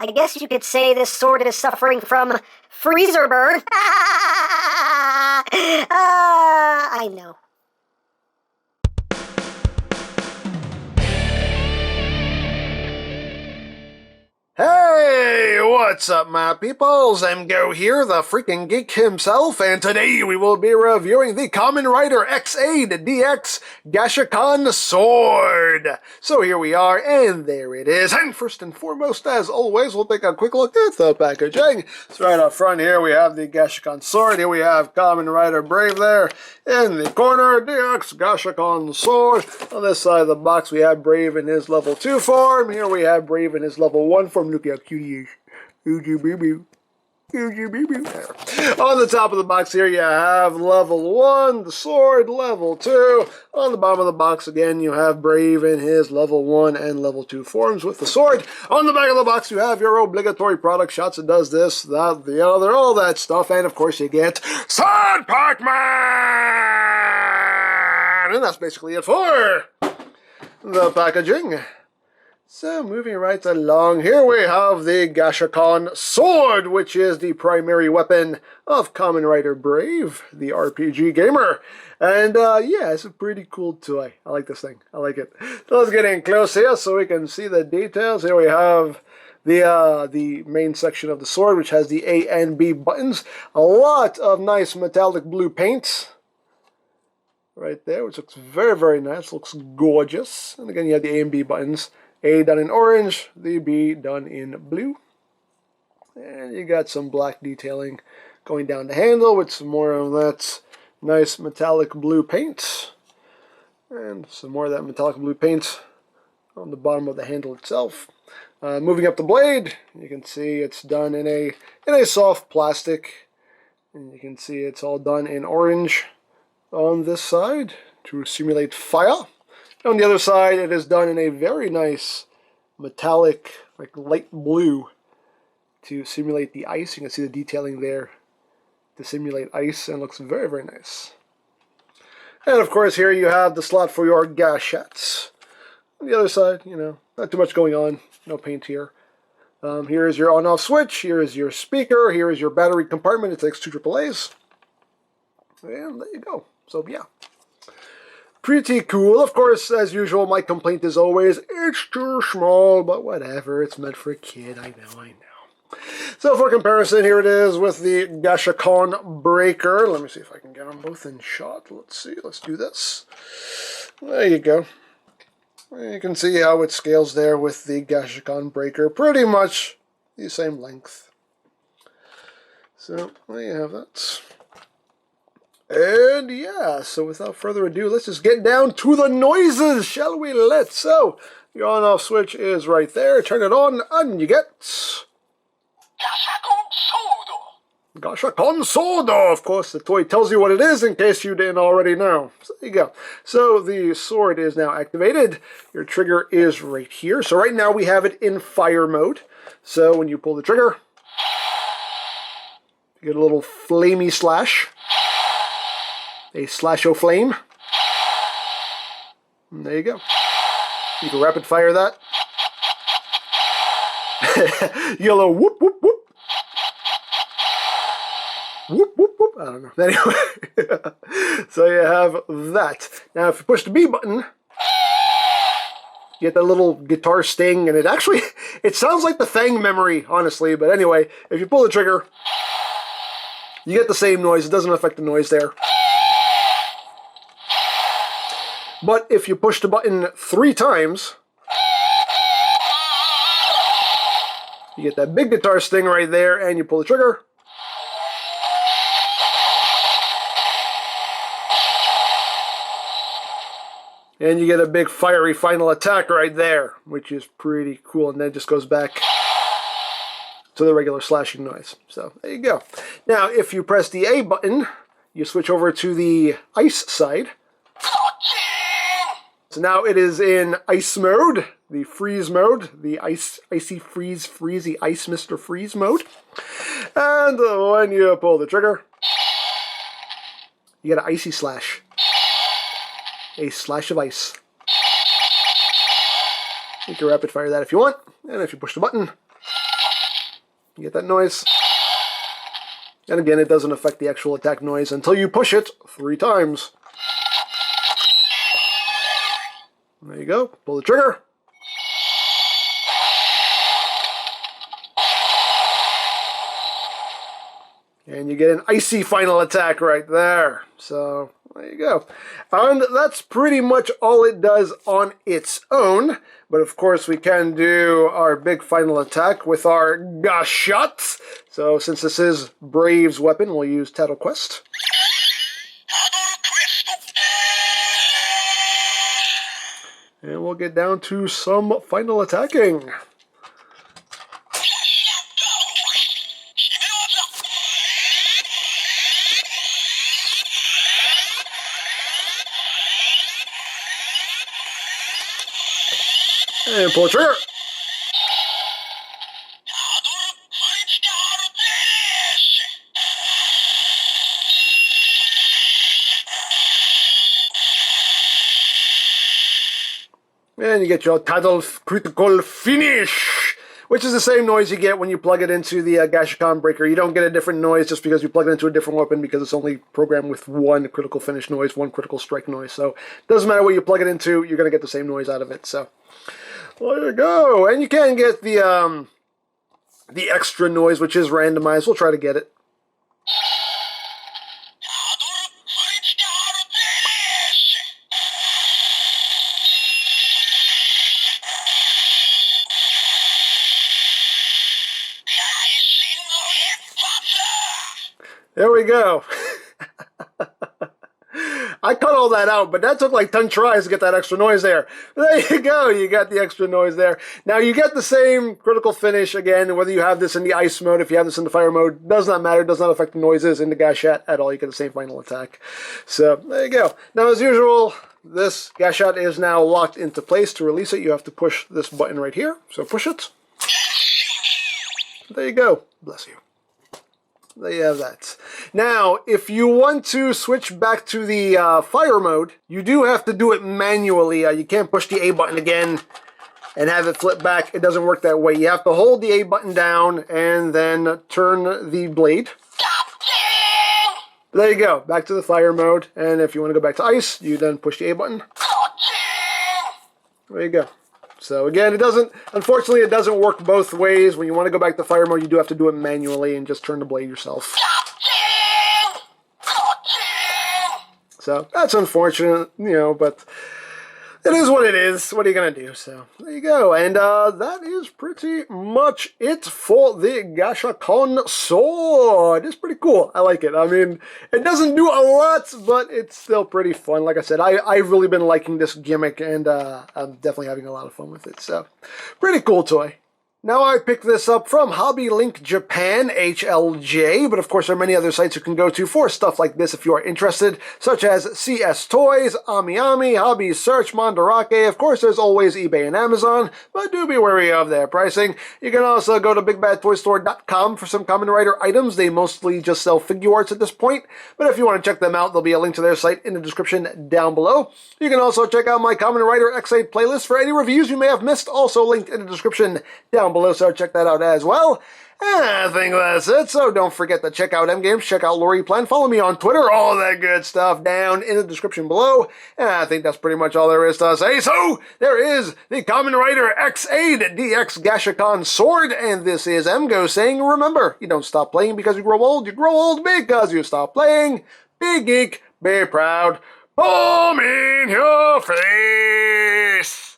I guess you could say this sword is suffering from freezer burn. I know. Hey, what's up, my peoples? EmGo here, the freaking geek himself, and today we will be reviewing the Kamen Rider X8 DX GASHACON sword. So here we are, and there it is. And first and foremost, as always, we'll take a quick look at the packaging. So right up front here, we have the GASHACON sword. Here we have Kamen Rider Brave there. In the corner, DX GASHACON sword. On this side of the box, we have Brave in his level 2 form. Here we have Brave in his level 1 form. Look how cute he is. On the top of the box here, you have level 1, the sword, level 2. On the bottom of the box, again, you have Brave in his level 1 and level 2 forms with the sword. On the back of the box, you have your obligatory product shots. It does this, that, the other, all that stuff. And, of course, you get Sword Pac-Man! And that's basically it for the packaging. So, moving right along, here we have the GASHACON sword, which is the primary weapon of Kamen Rider Brave, the RPG gamer. And, yeah, it's a pretty cool toy. I like this thing. I like it. So let's get in close here so we can see the details. Here we have the main section of the sword, which has the A and B buttons. A lot of nice metallic blue paint right there, which looks very, very nice. Looks gorgeous. And again, you have the A and B buttons. A done in orange, the B done in blue. And you got some black detailing going down the handle with some more of that nice metallic blue paint. And some more of that metallic blue paint on the bottom of the handle itself. Moving up the blade, you can see it's done in a soft plastic. And you can see it's all done in orange on this side to simulate fire. On the other side, it is done in a very nice metallic, like light blue, to simulate the ice. You can see the detailing there to simulate ice, and it looks very, very nice. And of course, here you have the slot for your gashats. On the other side, you know, not too much going on. No paint here. Here is your on-off switch. Here is your speaker. Here is your battery compartment. It takes 2 AAAs. And there you go. So, yeah. Pretty cool. Of course, as usual, my complaint is always, it's too small, but whatever. It's meant for a kid. I know. So for comparison, here it is with the GASHACON Breaker. Let me see if I can get them both in shot. Let's see. Let's do this. There you go. You can see how it scales there with the GASHACON Breaker. Pretty much the same length. So there you have that. And yeah, so without further ado, let's just get down to the noises, shall we? So, your on-off switch is right there. Turn it on, and you get GASHACON Sword. Of course, the toy tells you what it is in case you didn't already know. So there you go. So the sword is now activated. Your trigger is right here. So right now we have it in fire mode. So when you pull the trigger, you get a little flamey slash. A slash-o-flame. And there you go. You can rapid fire that. You get a little whoop, whoop, whoop. Whoop, whoop, whoop. I don't know. Anyway. So you have that. Now if you push the B button, you get that little guitar sting, and it sounds like the Fang memory, honestly, but anyway, if you pull the trigger, you get the same noise. It doesn't affect the noise there. But if you push the button 3 times, you get that big guitar sting right there, and you pull the trigger. And you get a big fiery final attack right there, which is pretty cool. And then it just goes back to the regular slashing noise. So there you go. Now, if you press the A button, you switch over to the ice side. So now it is in ice mode, the freeze mode, the icy freezy ice Mr. Freeze mode. And when you pull the trigger, you get an icy slash. A slash of ice. You can rapid fire that if you want. And if you push the button, You get that noise? And again, it doesn't affect the actual attack noise until you push it 3 times. There you go. Pull the trigger. And you get an icy final attack right there. So, there you go. And that's pretty much all it does on its own. But of course, we can do our big final attack with our Gashat. So, since this is Brave's weapon, we'll use Tattle Quest. And we'll get down to some final attacking. And pull the trigger. And you get your title critical finish, which is the same noise you get when you plug it into the GASHACON breaker. You don't get a different noise just because you plug it into a different weapon, because it's only programmed with 1 critical finish noise, 1 critical strike noise. So it doesn't matter what you plug it into, you're going to get the same noise out of it. So there you go. And you can get the extra noise, which is randomized. We'll try to get it. There we go. I cut all that out, but that took like 10 tries to get that extra noise there. There you go. You got the extra noise there. Now you get the same critical finish again, whether you have this in the ice mode, if you have this in the fire mode, does not matter. Does not affect the noises in the Gashat at all. You get the same final attack. So there you go. Now, as usual, this Gashat is now locked into place. To release it, you have to push this button right here. So push it. There you go. Bless you. There you have that. Now, if you want to switch back to the fire mode, you do have to do it manually. You can't push the A button again and have it flip back. It doesn't work that way. You have to hold the A button down and then turn the blade. There you go. Back to the fire mode. And if you want to go back to ice, you then push the A button. There you go. So again, unfortunately, it doesn't work both ways. When you want to go back to fire mode, you do have to do it manually and just turn the blade yourself. So that's unfortunate, but it is what it is. What are you going to do? So there you go. And that is pretty much it for the GASHACON sword. It's pretty cool. I like it. I mean, it doesn't do a lot, but it's still pretty fun. Like I said, I've really been liking this gimmick, and I'm definitely having a lot of fun with it. So pretty cool toy. Now, I picked this up from Hobby Link Japan, HLJ, but of course there are many other sites you can go to for stuff like this if you are interested, such as CS Toys, AmiAmi, Hobby Search, Mandarake. Of course, there's always eBay and Amazon, but do be wary of their pricing. You can also go to BigBadToyStore.com for some Kamen Rider items. They mostly just sell figure arts at this point, but if you want to check them out, there'll be a link to their site in the description down below. You can also check out my Kamen Rider X8 playlist for any reviews you may have missed, also linked in the description down below, so check that out as well. And I think that's it, so don't forget to check out EmGo's, check out Lori Plan, follow me on Twitter, all that good stuff down in the description below. And I think that's pretty much all there is to say. So, there is the Kamen Rider X8 DX GASHACON sword, and this is EmGo saying, remember, you don't stop playing because you grow old because you stop playing. Be geek, be proud, palm in your face.